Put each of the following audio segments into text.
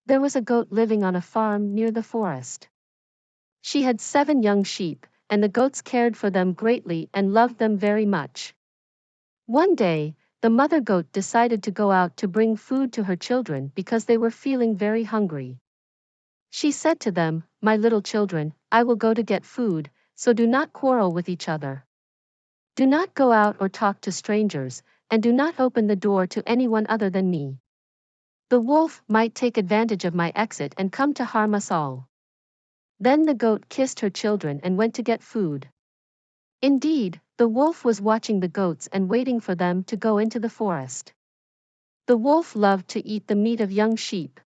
There was a goat living on a farm near the forest. She had 7 young sheep, and the goats cared for them greatly and loved them very much. One day, the mother goat decided to go out to bring food to her children because they were feeling very hungry. She said to them, "My little children, I will go to get food, so do not quarrel with each other. Do not go out or talk to strangers, and do not open the door to anyone other than me. The wolf might take advantage of my exit and come to harm us all." Then the goat kissed her children and went to get food. Indeed, the wolf was watching the goats and waiting for them to go into the forest. The wolf loved to eat the meat of young sheep.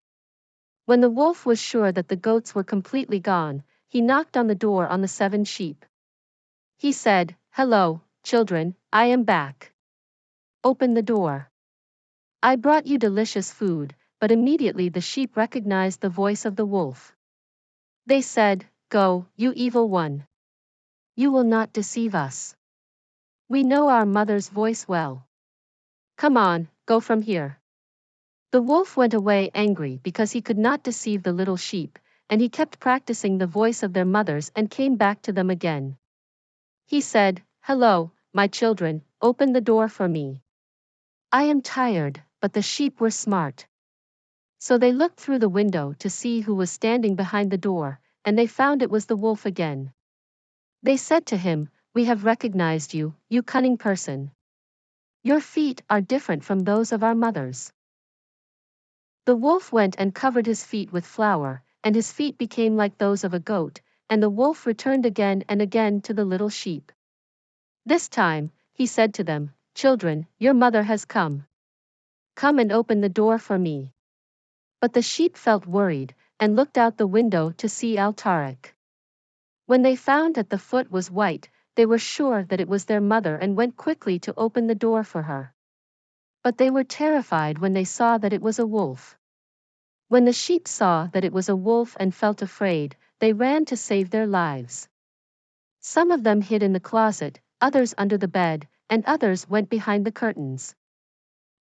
When the wolf was sure that the goats were completely gone, he knocked on the door on the 7 sheep. He said, "Hello, children, I am back. Open the door. I brought you delicious food," but immediately the sheep recognized the voice of the wolf. They said, "Go, you evil one. You will not deceive us. We know our mother's voice well. Come on, go from here." The wolf went away angry because he could not deceive the little sheep, and he kept practicing the voice of their mothers and came back to them again. He said, "Hello, my children, open the door for me. I am tired," but the sheep were smart. So they looked through the window to see who was standing behind the door, and they found it was the wolf again. They said to him, "We have recognized you, you cunning person. Your feet are different from those of our mothers." The wolf went and covered his feet with flour, and his feet became like those of a goat, and the wolf returned again and again to the little sheep. This time, he said to them, "Children, your mother has come. Come and open the door for me." But the sheep felt worried, and looked out the window to see Al-Tariq. When they found that the foot was white, they were sure that it was their mother and went quickly to open the door for her. But they were terrified when they saw that it was a wolf. When the sheep saw that it was a wolf and felt afraid, they ran to save their lives. Some of them hid in the closet, others under the bed, and others went behind the curtains.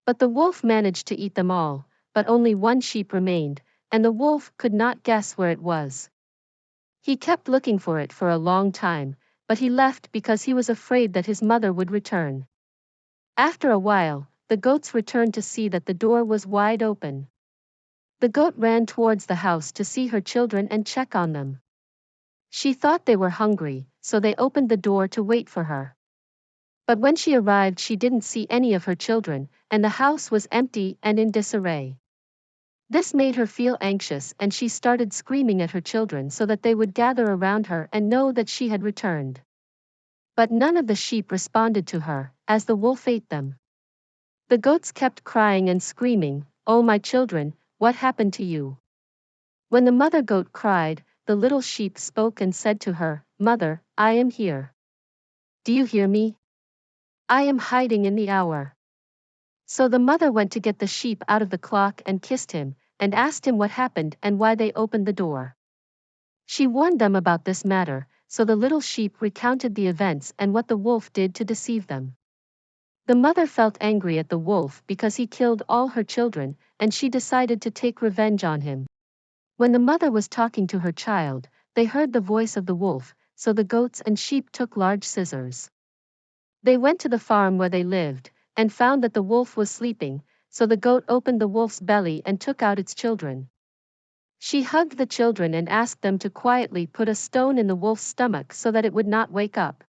But the wolf managed to eat them all, but only 1 sheep remained, and the wolf could not guess where it was. He kept looking for it for a long time, but he left because he was afraid that his mother would return. After a while, the goats returned to see that the door was wide open. The goat ran towards the house to see her children and check on them. She thought they were hungry, so they opened the door to wait for her. But when she arrived, she didn't see any of her children, and the house was empty and in disarray. This made her feel anxious, and she started screaming at her children so that they would gather around her and know that she had returned. But none of the sheep responded to her, as the wolf ate them. The goats kept crying and screaming, "Oh my children, what happened to you?" When the mother goat cried, the little sheep spoke and said to her, "Mother, I am here. Do you hear me? I am hiding in the hour." So the mother went to get the sheep out of the clock and kissed him, and asked him what happened and why they opened the door. She warned them about this matter, so the little sheep recounted the events and what the wolf did to deceive them. The mother felt angry at the wolf because he killed all her children, and she decided to take revenge on him. When the mother was talking to her child, they heard the voice of the wolf, so the goats and sheep took large scissors. They went to the farm where they lived, and found that the wolf was sleeping, so the goat opened the wolf's belly and took out its children. She hugged the children and asked them to quietly put a stone in the wolf's stomach so that it would not wake up.